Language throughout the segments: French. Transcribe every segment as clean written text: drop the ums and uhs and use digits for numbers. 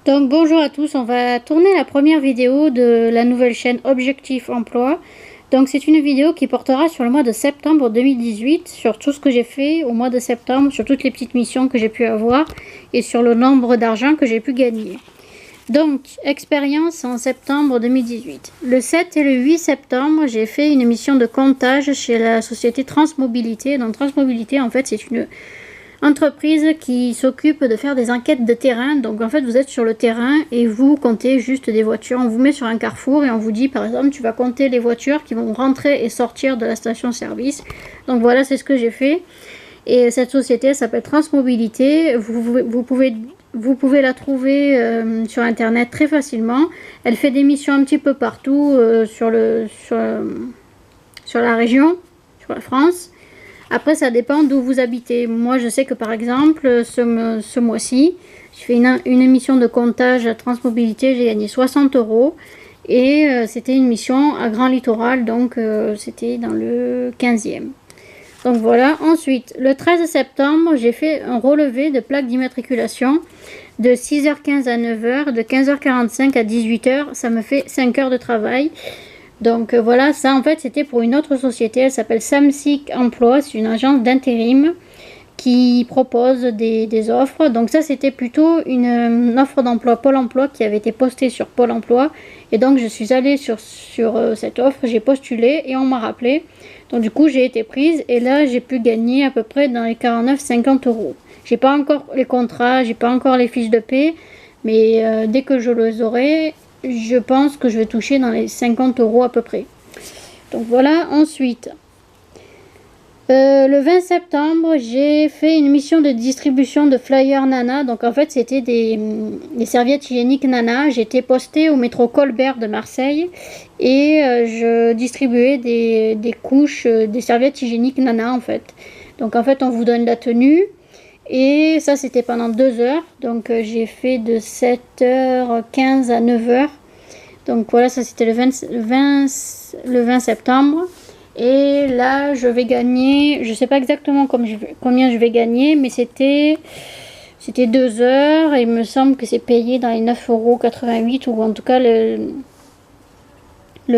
Donc bonjour à tous, on va tourner la première vidéo de la nouvelle chaîne Objectif Emploi. Donc c'est une vidéo qui portera sur le mois de septembre 2018, sur tout ce que j'ai fait au mois de septembre, sur toutes les petites missions que j'ai pu avoir et sur le nombre d'argent que j'ai pu gagner. Donc, expérience en septembre 2018. Le 7 et le 8 septembre, j'ai fait une mission de comptage chez la société Transmobilité. Donc Transmobilité, en fait, c'est une entreprise qui s'occupe de faire des enquêtes de terrain. Donc en fait, vous êtes sur le terrain et vous comptez juste des voitures. On vous met sur un carrefour et on vous dit, par exemple, tu vas compter les voitures qui vont rentrer et sortir de la station-service. Donc voilà, c'est ce que j'ai fait. Et cette société s'appelle Transmobilité. Vous pouvez la trouver sur internet très facilement. Elle fait des missions un petit peu partout sur la région, sur la France. Après, ça dépend d'où vous habitez. Moi, je sais que par exemple, ce mois-ci, j'ai fait une émission de comptage à Transmobilité. J'ai gagné 60 €. Et c'était une mission à Grand Littoral, donc c'était dans le 15e. Donc voilà. Ensuite, le 13 septembre, j'ai fait un relevé de plaque d'immatriculation de 6h15 à 9h, de 15h45 à 18h. Ça me fait 5 heures de travail. Donc voilà, ça en fait c'était pour une autre société, elle s'appelle Samsic Emploi, c'est une agence d'intérim qui propose des offres. Donc ça c'était plutôt une offre d'emploi Pôle emploi qui avait été postée sur Pôle emploi. Et donc je suis allée sur cette offre, j'ai postulé et on m'a rappelé. Donc du coup j'ai été prise et là j'ai pu gagner à peu près dans les 49-50 €. J'ai pas encore les contrats, j'ai pas encore les fiches de paie, mais dès que je les aurai, je pense que je vais toucher dans les 50 € à peu près. Donc voilà. Ensuite, le 20 septembre, j'ai fait une mission de distribution de flyers Nana. Donc en fait, c'était des serviettes hygiéniques Nana. J'étais postée au métro Colbert de Marseille et je distribuais des couches, des serviettes hygiéniques Nana en fait. Donc en fait, on vous donne la tenue. Et ça, c'était pendant 2 heures. Donc, j'ai fait de 7h15 à 9h. Donc, voilà, ça, c'était le 20 septembre. Et là, je vais gagner, je ne sais pas exactement combien je vais gagner, mais c'était 2 heures. Et il me semble que c'est payé dans les 9,88 € ou en tout cas le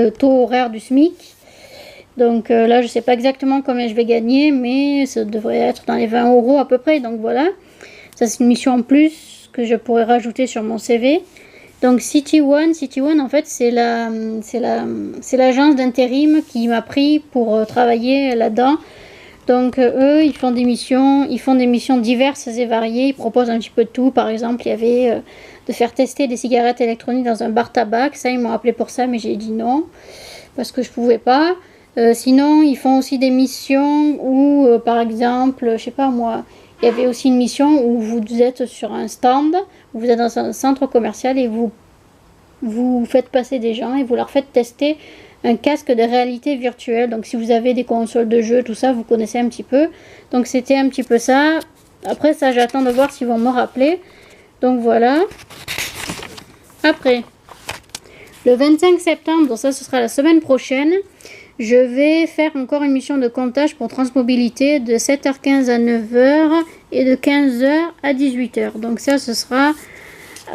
taux horaire du SMIC. Donc là, je ne sais pas exactement combien je vais gagner, mais ça devrait être dans les 20 € à peu près. Donc voilà, ça c'est une mission en plus que je pourrais rajouter sur mon CV. Donc City One en fait, c'est l'agence d'intérim qui m'a pris pour travailler là-dedans. Donc eux, ils font des missions diverses et variées. Ils proposent un petit peu de tout. Par exemple, il y avait de faire tester des cigarettes électroniques dans un bar tabac. Ça, ils m'ont appelé pour ça, mais j'ai dit non parce que je pouvais pas. Sinon, ils font aussi des missions où, par exemple, je sais pas moi, il y avait aussi une mission où vous êtes sur un stand, vous êtes dans un centre commercial et vous faites passer des gens et vous leur faites tester un casque de réalité virtuelle. Donc si vous avez des consoles de jeux, tout ça, vous connaissez un petit peu. Donc c'était un petit peu ça. Après ça, j'attends de voir s'ils vont me rappeler. Donc voilà. Après, le 25 septembre, donc ça ce sera la semaine prochaine, je vais faire encore une mission de comptage pour Transmobilité de 7h15 à 9h et de 15h à 18h. Donc ça, ce sera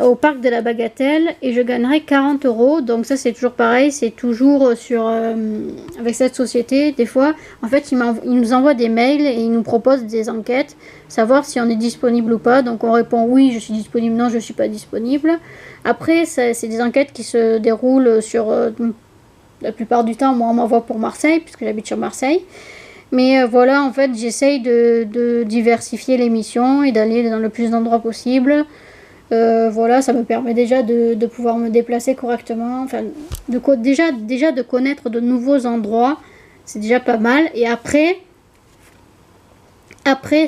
au parc de la Bagatelle et je gagnerai 40 €. Donc ça, c'est toujours pareil, c'est toujours avec cette société. Des fois, en fait, ils nous envoient des mails et ils nous proposent des enquêtes, savoir si on est disponible ou pas. Donc on répond oui, je suis disponible, non, je ne suis pas disponible. Après, c'est des enquêtes qui se déroulent sur... la plupart du temps, moi, on m'envoie pour Marseille, puisque j'habite sur Marseille. Mais voilà, en fait, j'essaye de diversifier les missions et d'aller dans le plus d'endroits possible. Voilà, ça me permet déjà de pouvoir me déplacer correctement. Enfin, déjà de connaître de nouveaux endroits, c'est déjà pas mal. Et après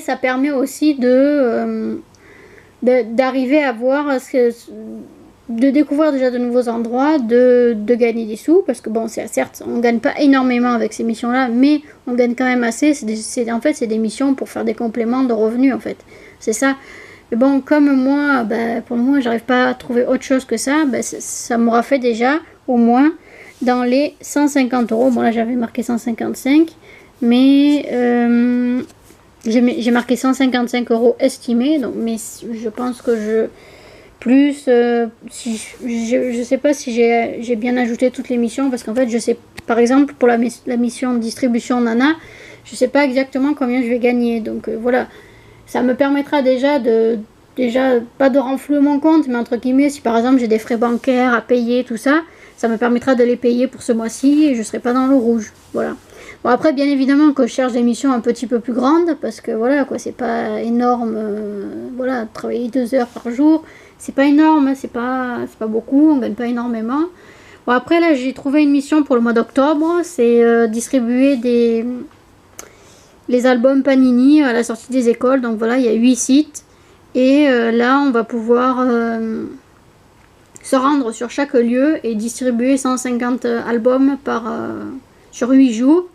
ça permet aussi d'arriver à voir de découvrir déjà de nouveaux endroits, de gagner des sous, parce que bon, certes, on gagne pas énormément avec ces missions-là, mais on gagne quand même assez. En fait, c'est des missions pour faire des compléments de revenus, en fait. C'est ça. Mais bon, comme moi, pour le moment, j'arrive pas à trouver autre chose que ça, ça m'aura fait déjà, au moins, dans les 150 €. Bon, là, j'avais marqué 155, mais j'ai marqué 155 € estimés, donc, mais je pense que Plus, si je sais pas si j'ai bien ajouté toutes les missions, parce qu'en fait, je sais, par exemple, pour la mission de distribution Nana, je sais pas exactement combien je vais gagner. Donc voilà, ça me permettra déjà pas de renflouer mon compte, mais entre guillemets, si par exemple j'ai des frais bancaires à payer, tout ça, ça me permettra de les payer pour ce mois-ci et je serai pas dans le rouge. Voilà. Bon, après, bien évidemment que je cherche des missions un petit peu plus grandes, parce que voilà, quoi, c'est pas énorme. Voilà, travailler 2 heures par jour, c'est pas énorme, c'est pas beaucoup, on gagne pas énormément. Bon, après, là, j'ai trouvé une mission pour le mois d'octobre, c'est distribuer les albums Panini à la sortie des écoles. Donc voilà, il y a 8 sites. Et là, on va pouvoir se rendre sur chaque lieu et distribuer 150 albums sur 8 jours.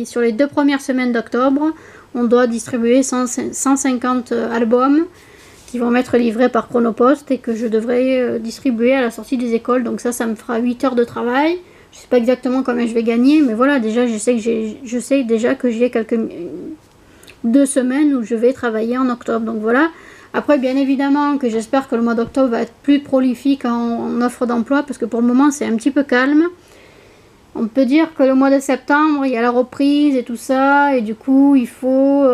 Sur les 2 premières semaines d'octobre, on doit distribuer 150 albums qui vont m'être livrés par Chronopost et que je devrais distribuer à la sortie des écoles. Donc ça me fera 8 heures de travail. Je sais pas exactement combien je vais gagner, mais voilà, déjà je sais déjà que j'ai 2 semaines où je vais travailler en octobre. Donc voilà. Après, bien évidemment que j'espère que le mois d'octobre va être plus prolifique en offre d'emploi, parce que pour le moment c'est un petit peu calme. On peut dire que le mois de septembre, il y a la reprise et tout ça, et du coup, il faut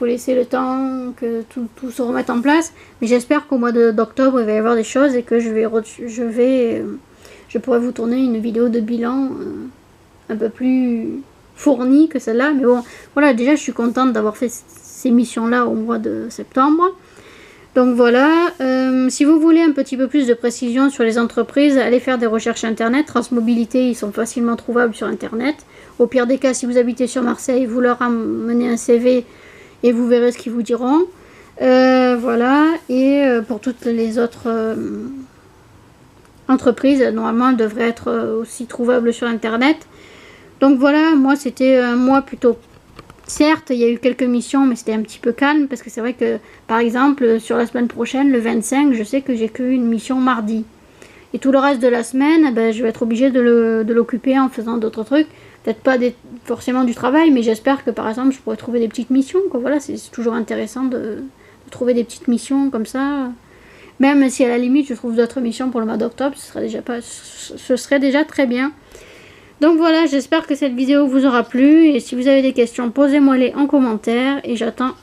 laisser le temps que tout se remette en place. Mais j'espère qu'au mois d'octobre, il va y avoir des choses et que je pourrai vous tourner une vidéo de bilan un peu plus fournie que celle-là. Mais bon, voilà, déjà, je suis contente d'avoir fait ces missions-là au mois de septembre. Donc voilà, si vous voulez un petit peu plus de précision sur les entreprises, allez faire des recherches internet. Transmobilité, ils sont facilement trouvables sur internet. Au pire des cas, si vous habitez sur Marseille, vous leur amenez un CV et vous verrez ce qu'ils vous diront. Voilà, et pour toutes les autres entreprises, normalement, elles devraient être aussi trouvables sur internet. Donc voilà, moi c'était un mois plutôt... Certes, il y a eu quelques missions, mais c'était un petit peu calme, parce que c'est vrai que, par exemple, sur la semaine prochaine, le 25, je sais que j'ai qu'une mission mardi. Et tout le reste de la semaine, ben, je vais être obligée de l'occuper en faisant d'autres trucs. Peut-être pas forcément du travail, mais j'espère que, par exemple, je pourrais trouver des petites missions, quoi. Voilà, c'est toujours intéressant de trouver des petites missions comme ça. Même si à la limite, je trouve d'autres missions pour le mois d'octobre, ce serait déjà très bien. Donc voilà, j'espère que cette vidéo vous aura plu, et si vous avez des questions, posez-moi-les en commentaire, et j'attends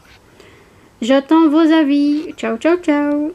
vos avis. Ciao, ciao, ciao!